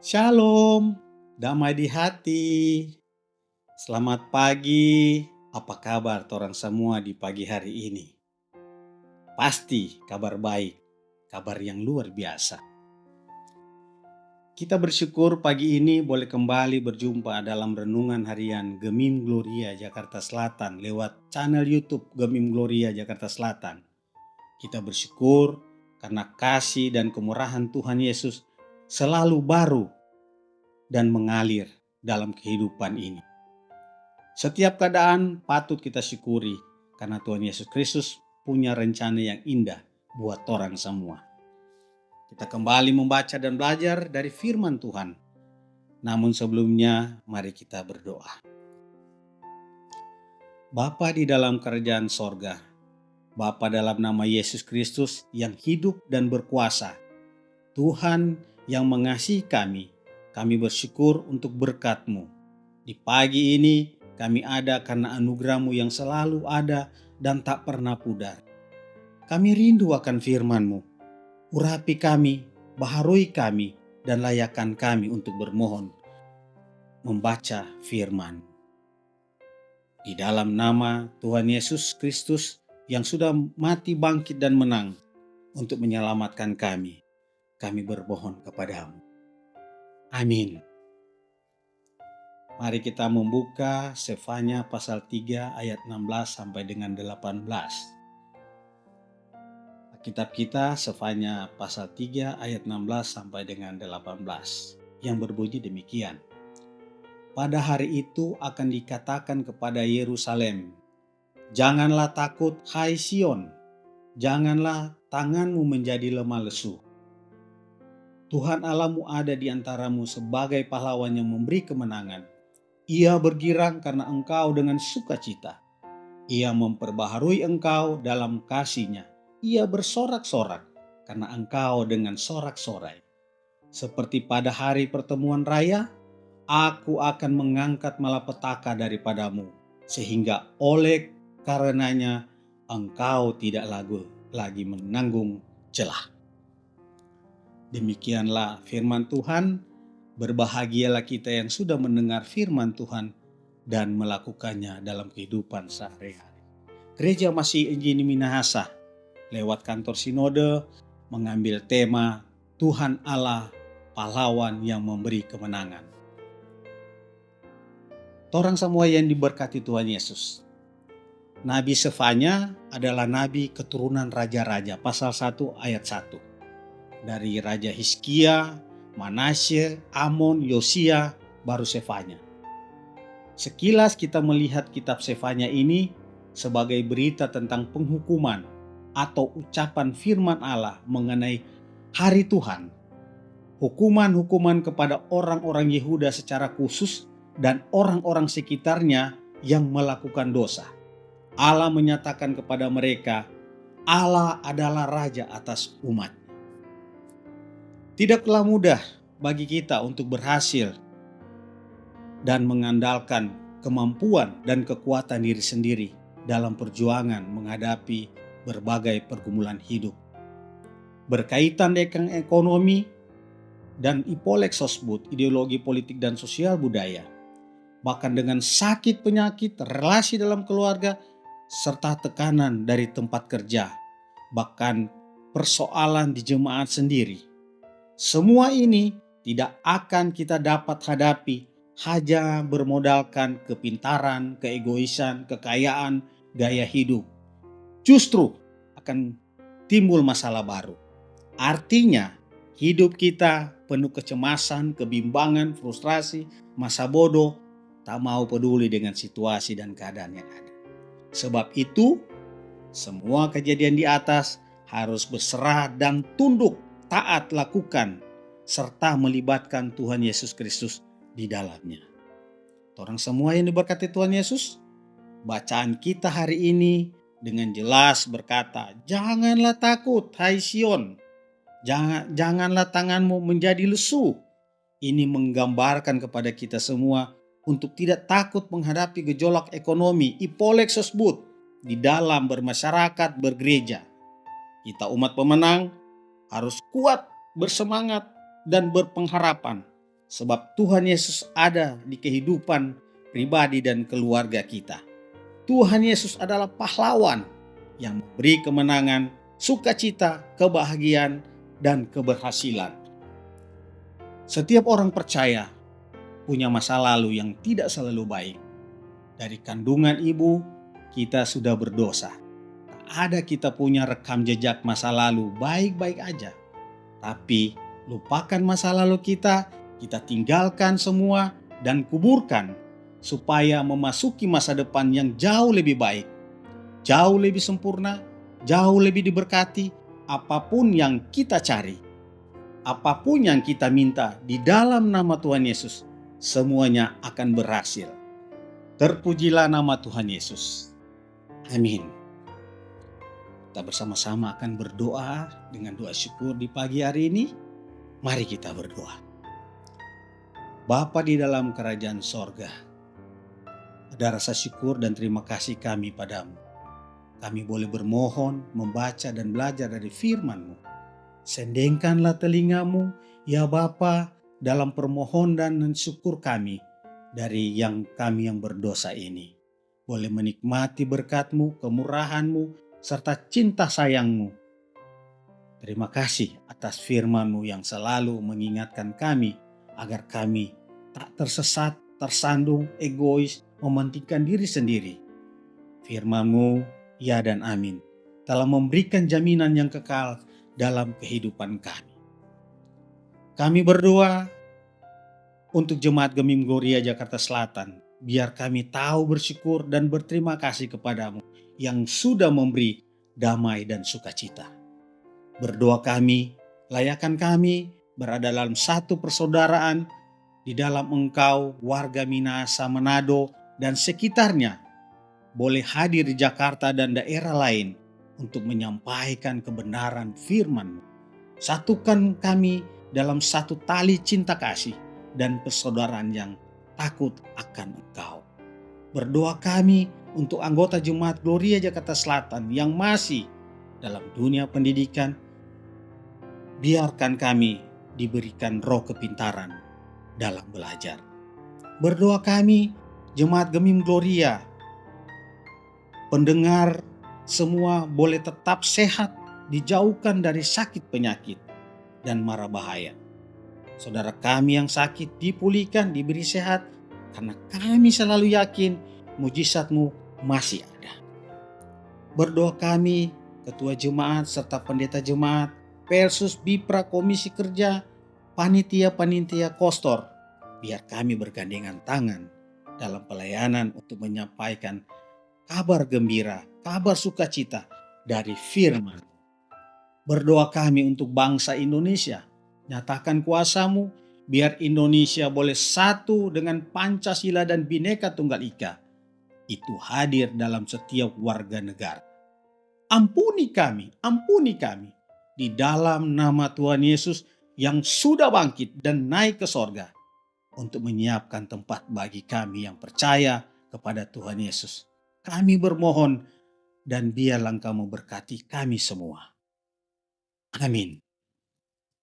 Shalom, damai di hati. Selamat pagi. Apa kabar torang semua di pagi hari ini? Pasti kabar baik, kabar yang luar biasa. Kita bersyukur pagi ini boleh kembali berjumpa dalam renungan harian Gemim Gloria Jakarta Selatan lewat channel YouTube Gemim Gloria Jakarta Selatan. Kita bersyukur karena kasih dan kemurahan Tuhan Yesus selalu baru dan mengalir dalam kehidupan ini. Setiap keadaan patut kita syukuri karena Tuhan Yesus Kristus punya rencana yang indah buat orang semua. Kita kembali membaca dan belajar dari firman Tuhan. Namun sebelumnya mari kita berdoa. Bapa di dalam kerajaan sorga, Bapa dalam nama Yesus Kristus yang hidup dan berkuasa, Tuhan yang mengasihi kami bersyukur untuk berkat-Mu. Di pagi ini kami ada karena anugerah-Mu yang selalu ada dan tak pernah pudar. Kami rindu akan firman-Mu. Urapi kami, baharui kami, dan layakkan kami untuk bermohon membaca firman. Di dalam nama Tuhan Yesus Kristus yang sudah mati, bangkit, dan menang untuk menyelamatkan kami bermohon kepadamu. Amin. Mari kita membuka Sefanya pasal 3 ayat 16 sampai dengan 18. Kitab kita Sefanya pasal 3 ayat 16 sampai dengan 18 yang berbunyi demikian. Pada hari itu akan dikatakan kepada Yerusalem, janganlah takut hai Sion, janganlah tanganmu menjadi lemah lesu. Tuhan Allahmu ada di antaramu sebagai pahlawan yang memberi kemenangan. Ia bergirang karena engkau dengan sukacita. Ia memperbaharui engkau dalam kasih-Nya. Ia bersorak-sorak karena engkau dengan sorak-sorai. Seperti pada hari pertemuan raya, aku akan mengangkat malapetaka daripadamu, sehingga oleh karenanya engkau tidak lagi menanggung celah. Demikianlah firman Tuhan. Berbahagialah kita yang sudah mendengar firman Tuhan dan melakukannya dalam kehidupan sehari-hari. Gereja Masih Injili Minahasa lewat kantor sinode mengambil tema Tuhan Allah pahlawan yang memberi kemenangan. Torang semua yang diberkati Tuhan Yesus. Nabi Sefanya adalah nabi keturunan raja-raja, pasal 1 ayat 1. Dari Raja Hizkia, Manasye, Amon, Yosia, baru Sefanya. Sekilas kita melihat kitab Sefanya ini sebagai berita tentang penghukuman atau ucapan firman Allah mengenai hari Tuhan. Hukuman-hukuman kepada orang-orang Yehuda secara khusus dan orang-orang sekitarnya yang melakukan dosa. Allah menyatakan kepada mereka, Allah adalah Raja atas umat. Tidaklah mudah bagi kita untuk berhasil dan mengandalkan kemampuan dan kekuatan diri sendiri dalam perjuangan menghadapi berbagai pergumulan hidup. Berkaitan dengan ekonomi dan ipolek sosbud, ideologi politik dan sosial budaya, bahkan dengan sakit penyakit, relasi dalam keluarga, serta tekanan dari tempat kerja, bahkan persoalan di jemaat sendiri. Semua ini tidak akan kita dapat hadapi hanya bermodalkan kepintaran, keegoisan, kekayaan, gaya hidup. Justru akan timbul masalah baru. Artinya hidup kita penuh kecemasan, kebimbangan, frustrasi, masa bodoh, tak mau peduli dengan situasi dan keadaan yang ada. Sebab itu semua kejadian di atas harus berserah dan tunduk, taat lakukan, serta melibatkan Tuhan Yesus Kristus di dalamnya. Orang semua yang diberkati Tuhan Yesus, bacaan kita hari ini dengan jelas berkata, janganlah takut hai Sion, janganlah tanganmu menjadi lesu. Ini menggambarkan kepada kita semua untuk tidak takut menghadapi gejolak ekonomi, ipolek sosbud di dalam bermasyarakat, bergereja. Kita umat pemenang harus kuat, bersemangat, dan berpengharapan sebab Tuhan Yesus ada di kehidupan pribadi dan keluarga kita. Tuhan Yesus adalah pahlawan yang memberi kemenangan, sukacita, kebahagiaan, dan keberhasilan. Setiap orang percaya punya masa lalu yang tidak selalu baik. Dari kandungan ibu, kita sudah berdosa. Tak ada kita punya rekam jejak masa lalu baik-baik aja. Tapi lupakan masa lalu kita tinggalkan semua dan kuburkan supaya memasuki masa depan yang jauh lebih baik, jauh lebih sempurna, jauh lebih diberkati. Apapun yang kita cari, apapun yang kita minta di dalam nama Tuhan Yesus, semuanya akan berhasil. Terpujilah nama Tuhan Yesus. Amin. Kita bersama-sama akan berdoa dengan doa syukur di pagi hari ini. Mari kita berdoa. Bapa di dalam kerajaan sorga, ada rasa syukur dan terima kasih kami padamu. Kami boleh bermohon, membaca dan belajar dari firman-Mu. Sendengkanlah telingamu, ya Bapa, dalam permohonan dan syukur kami dari kami yang berdosa ini. Boleh menikmati berkat-Mu, kemurahan-Mu, serta cinta sayang-Mu. Terima kasih atas firman-Mu yang selalu mengingatkan kami agar kami tak tersesat, tersandung, egois, mementingkan diri sendiri. Firman-Mu, ya dan amin, telah memberikan jaminan yang kekal dalam kehidupan kami. Kami berdoa untuk Jemaat Gemim Gloria Jakarta Selatan, biar kami tahu bersyukur dan berterima kasih kepadamu yang sudah memberi damai dan sukacita. Berdoa kami, layakan kami berada dalam satu persaudaraan di dalam Engkau, warga Minahasa, Manado, dan sekitarnya boleh hadir di Jakarta dan daerah lain untuk menyampaikan kebenaran firman-Mu. Satukan kami dalam satu tali cinta kasih dan persaudaraan yang takut akan Engkau. Berdoa kami untuk anggota Jemaat Gloria Jakarta Selatan yang masih dalam dunia pendidikan. Biarkan kami diberikan roh kepintaran dalam belajar. Berdoa kami, Jemaat Gemim Gloria, pendengar semua boleh tetap sehat, dijauhkan dari sakit penyakit dan mara bahaya. Saudara kami yang sakit dipulihkan, diberi sehat, karena kami selalu yakin mujizat-Mu masih ada. Berdoa kami, ketua jemaat serta pendeta jemaat, Persus, Bipra, Komisi Kerja, panitia-panitia kostor, biar kami bergandengan tangan dalam pelayanan untuk menyampaikan kabar gembira, kabar sukacita dari firman. Berdoa kami untuk bangsa Indonesia, nyatakan kuasa-Mu, biar Indonesia boleh satu dengan Pancasila dan Bhinneka Tunggal Ika. Itu hadir dalam setiap warga negara. Ampuni kami di dalam nama Tuhan Yesus yang sudah bangkit dan naik ke sorga untuk menyiapkan tempat bagi kami yang percaya kepada Tuhan Yesus. Kami bermohon dan biarlah Engkau memberkati kami semua. Amin.